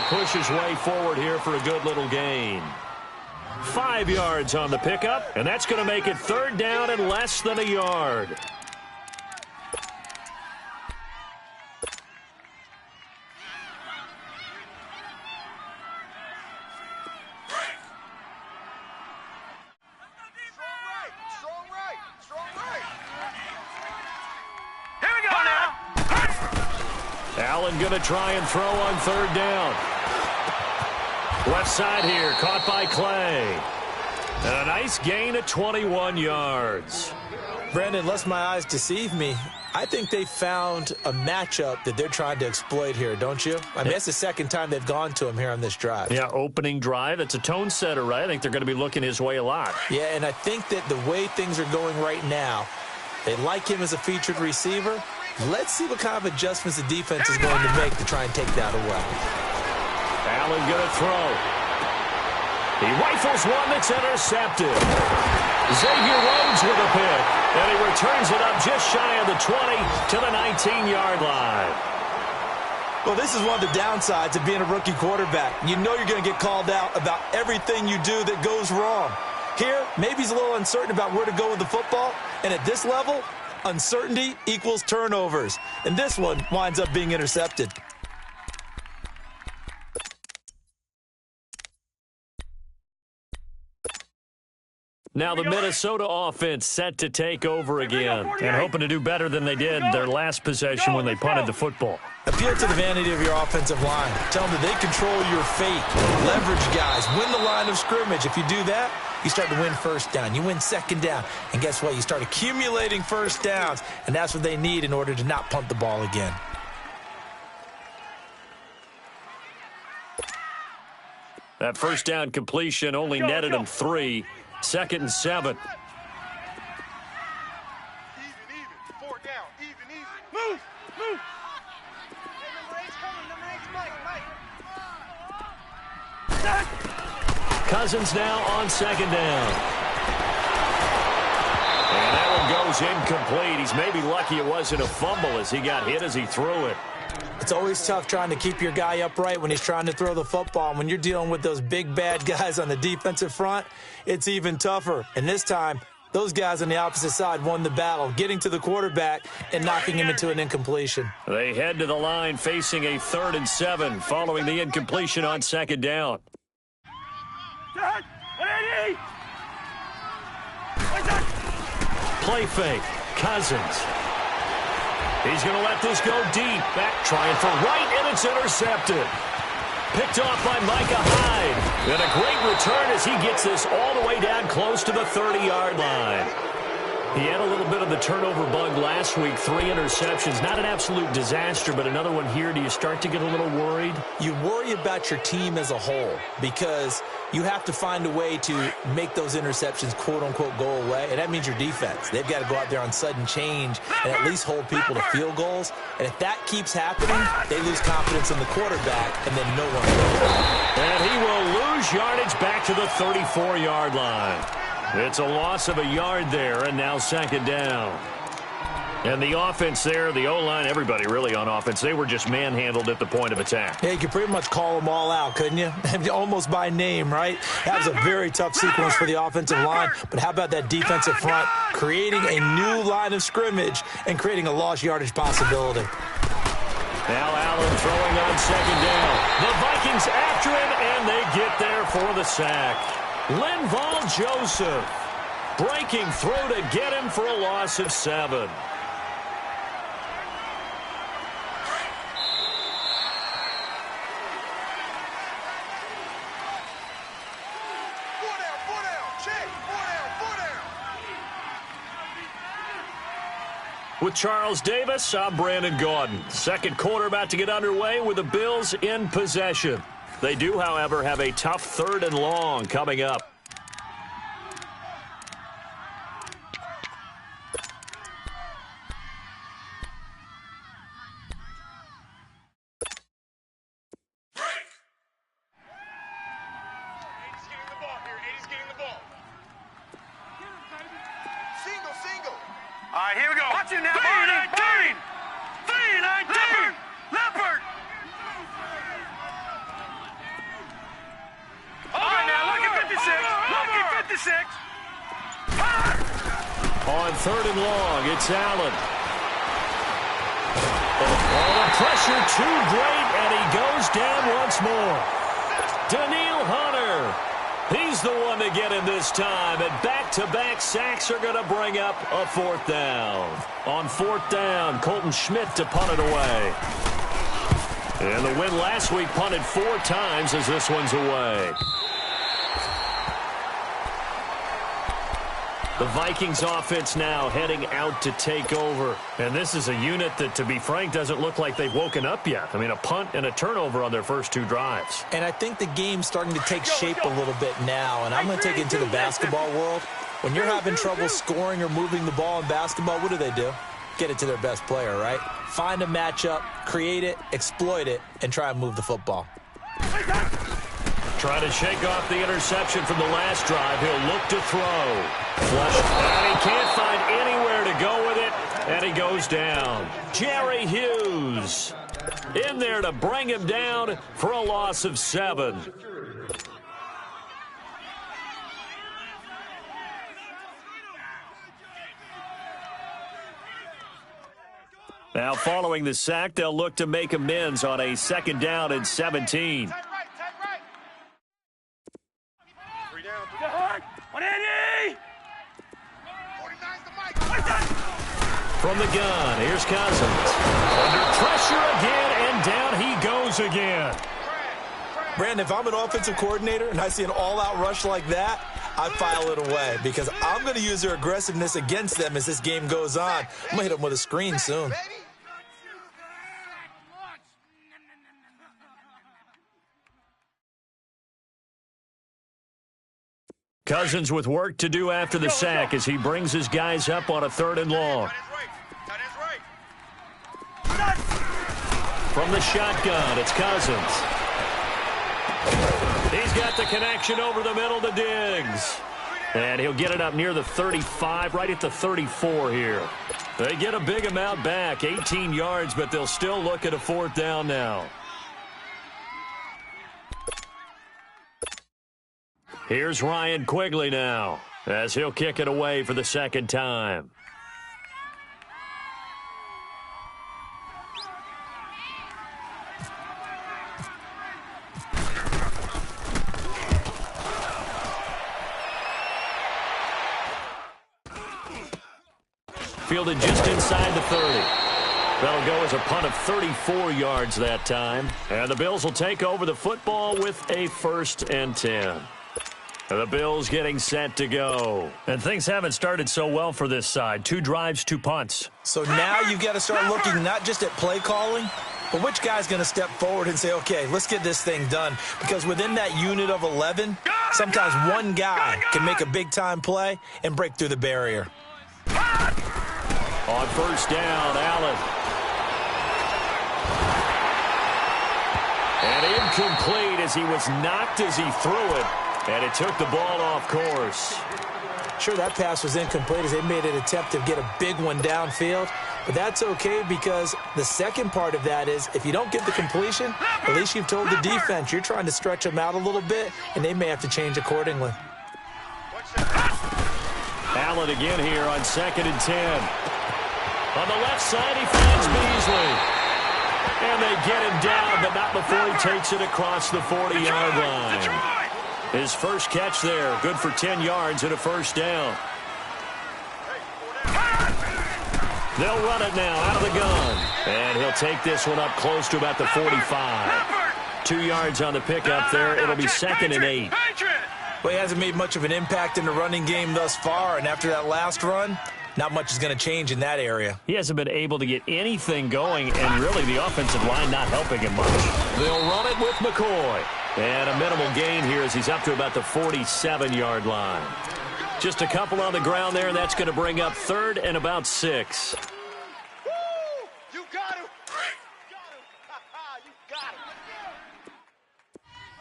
push his way forward here for a good little gain. 5 yards on the pickup, and that's going to make it 3rd down and less than a yard. Allen going to try and throw on 3rd down. Left side here, caught by Clay. And a nice gain of 21 yards. Brandon, unless my eyes deceive me, I think they found a matchup that they're trying to exploit here, don't you? I mean, that's the second time they've gone to him here on this drive. Yeah, opening drive. It's a tone setter, right? I think they're going to be looking his way a lot. Yeah, and I think that the way things are going right now, they like him as a featured receiver. Let's see what kind of adjustments the defense is going to make to try and take that away. Allen going to throw. He rifles one that's intercepted. Xavier Rhodes with a pick, and he returns it up just shy of the 20 to the 19-yard line. Well, this is one of the downsides of being a rookie quarterback. You know you're going to get called out about everything you do that goes wrong. Here, maybe he's a little uncertain about where to go with the football, and at this level, uncertainty equals turnovers. And this one winds up being intercepted. Now the Minnesota offense set to take over again and hoping to do better than they did their last possession when they punted the football. Appeal to the vanity of your offensive line. Tell them that they control your fate. Leverage guys. Win the line of scrimmage. If you do that, you start to win 1st down. You win 2nd down. And guess what? You start accumulating 1st downs. And that's what they need in order to not punt the ball again. That 1st down completion only netted them 3. 2nd and 7. Even. 4 down. Even. Move. Hey, number 8's coming. Number 8's Mike. Cousins now on 2nd down. And that one goes incomplete. He's maybe lucky it wasn't a fumble as he got hit as he threw it. It's always tough trying to keep your guy upright when he's trying to throw the football. When you're dealing with those big, bad guys on the defensive front, it's even tougher. And this time, those guys on the opposite side won the battle, getting to the quarterback and knocking him into an incompletion. They head to the line facing a 3rd and 7 following the incompletion on 2nd down. Play fake. Cousins. He's going to let this go deep. Back trying for right, and it's intercepted. Picked off by Micah Hyde. And a great return as he gets this all the way down close to the 30-yard line. He had a little bit of the turnover bug last week. 3 interceptions. Not an absolute disaster, but another one here. Do you start to get a little worried? You worry about your team as a whole because you have to find a way to make those interceptions, quote-unquote, go away. And that means your defense. They've got to go out there on sudden change and at least hold people to field goals. And if that keeps happening, they lose confidence in the quarterback, and then no one will. And he will lose yardage back to the 34-yard line. It's a loss of a yard there, and now 2nd down. And the offense there, the O-line, everybody really on offense, they were just manhandled at the point of attack. Yeah, you could pretty much call them all out, couldn't you? Almost by name, right? That was a very tough sequence for the offensive line. But how about that defensive front creating a new line of scrimmage and creating a lost yardage possibility? Now Allen throwing on 2nd down. The Vikings after him, and they get there for the sack. Linval Joseph breaking through to get him for a loss of 7. With Charles Davis, I'm Brandon Gaudin. 2nd quarter about to get underway with the Bills in possession. They do, however, have a tough 3rd and long coming up. All right, here we go. Watch it now, Barney. 3-19. Leopard. On 3rd and long, it's Allen. Oh, the pressure too great, and he goes down once more. Daniil Hunter. He's the one to get him this time, and back-to-back sacks are going to bring up a 4th down. On 4th down, Colton Schmidt to punt it away. And the win last week punted 4 times as this one's away. The Vikings offense now heading out to take over. And this is a unit that, to be frank, doesn't look like they've woken up yet. I mean, a punt and a turnover on their first 2 drives. And I think the game's starting to take shape a little bit now. And I'm going to take it into the basketball world. When you're having trouble scoring or moving the ball in basketball, what do? Get it to their best player, right? Find a matchup, create it, exploit it, and try and move the football. Trying to shake off the interception from the last drive. He'll look to throw. Flush. And he can't find anywhere to go with it. And he goes down. Jerry Hughes in there to bring him down for a loss of 7. Now following the sack, they'll look to make amends on a 2nd down and 17. From the gun, here's Cousins. Under pressure again, and down he goes again. Brandon, if I'm an offensive coordinator and I see an all-out rush like that, I file it away because I'm going to use their aggressiveness against them as this game goes on. I'm going to hit them with a screen soon. Cousins with work to do after the sack as he brings his guys up on a 3rd and long. From the shotgun, it's Cousins. He's got the connection over the middle to Diggs. And he'll get it up near the 35, right at the 34 here. They get a big amount back, 18 yards, but they'll still look at a 4th down now. Here's Ryan Quigley now, as he'll kick it away for the 2nd time. Fielded just inside the 30. That'll go as a punt of 34 yards that time. And the Bills will take over the football with a 1st and 10. The Bills getting set to go. And things haven't started so well for this side. 2 drives, 2 punts. So now you've got to start looking not just at play calling, but which guy's going to step forward and say, okay, let's get this thing done. Because within that unit of 11, sometimes one guy can make a big-time play and break through the barrier. On 1st down, Allen. And incomplete as he was knocked as he threw it. And it took the ball off course. Sure, that pass was incomplete as they made an attempt to get a big one downfield. But that's okay because the second part of that is if you don't get the completion, at least you've told the defense you're trying to stretch them out a little bit, and they may have to change accordingly. Allen again here on 2nd and 10. On the left side, he finds Beasley. And they get him down, but not before he takes it across the 40-yard line. His first catch there, good for 10 yards and a 1st down. They'll run it now out of the gun. And he'll take this one up close to about the 45. 2 yards on the pickup there. It'll be 2nd and 8. Well, he hasn't made much of an impact in the running game thus far, and after that last run, not much is going to change in that area. He hasn't been able to get anything going, and really the offensive line not helping him much. They'll run it with McCoy. And a minimal gain here as he's up to about the 47-yard line. Just a couple on the ground there, and that's going to bring up 3rd and about 6. Woo! You got him! You got him!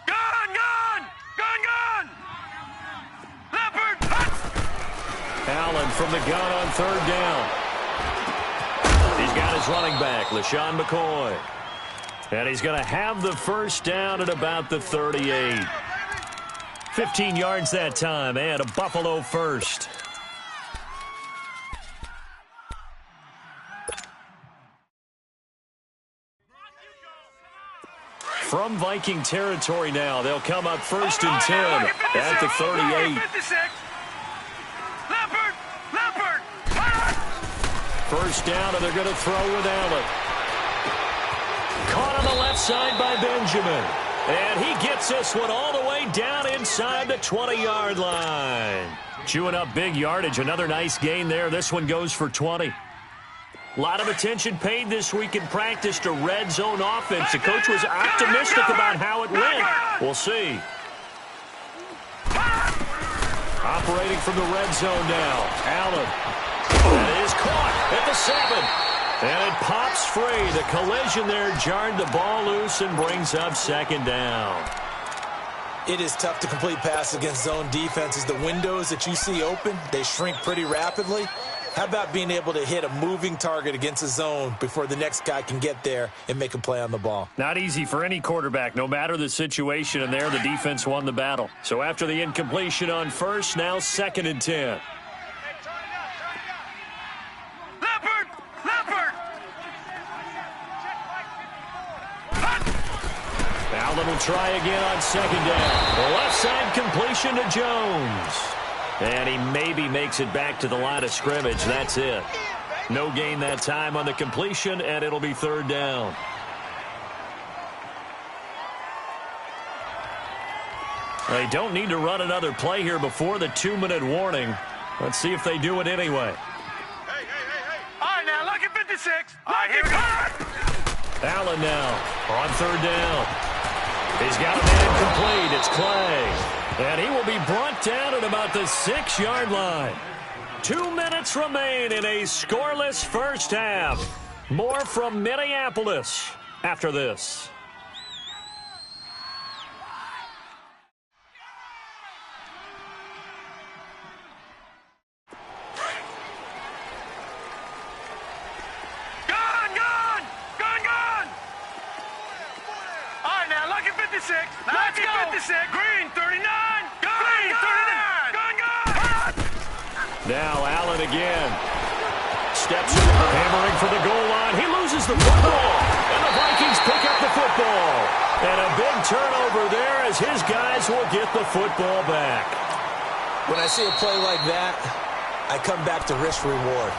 Gun! Leopard! Allen from the gun on 3rd down. He's got his running back, LaShawn McCoy. And he's going to have the 1st down at about the 38. 15 yards that time, and a Buffalo first. From Viking territory now, they'll come up 1st and 10 at the 38. First down, and they're going to throw with Allen. Caught on the left side by Benjamin. And he gets this one all the way down inside the 20-yard line. Chewing up big yardage. Another nice gain there. This one goes for 20. A lot of attention paid this week in practice to red zone offense. The coach was optimistic about how it went. We'll see. Operating from the red zone now. Allen. That is caught at the 7. And it pops free. The collision there jarred the ball loose and brings up 2nd down. It is tough to complete passes against zone defenses. The windows that you see open, they shrink pretty rapidly. How about being able to hit a moving target against a zone before the next guy can get there and make a play on the ball? Not easy for any quarterback, no matter the situation, and there the defense won the battle. So after the incompletion on first, now 2nd and 10. Allen will try again on 2nd down. The left side completion to Jones. And he maybe makes it back to the line of scrimmage. That's it. No gain that time on the completion, and it'll be 3rd down. They don't need to run another play here before the 2-minute warning. Let's see if they do it anyway. Hey. All right, now, look at 56. All right, here we go. Allen now on 3rd down. He's got a man complete. It's Clay. And he will be brought down at about the 6-yard line. 2 minutes remain in a scoreless first half. More from Minneapolis after this. Let's go. 56. Green, 39. Green, 39. Now Allen again. Steps hammering for the goal line. He loses the football. And the Vikings pick up the football. And a big turnover there as his guys will get the football back. When I see a play like that, I come back to risk reward.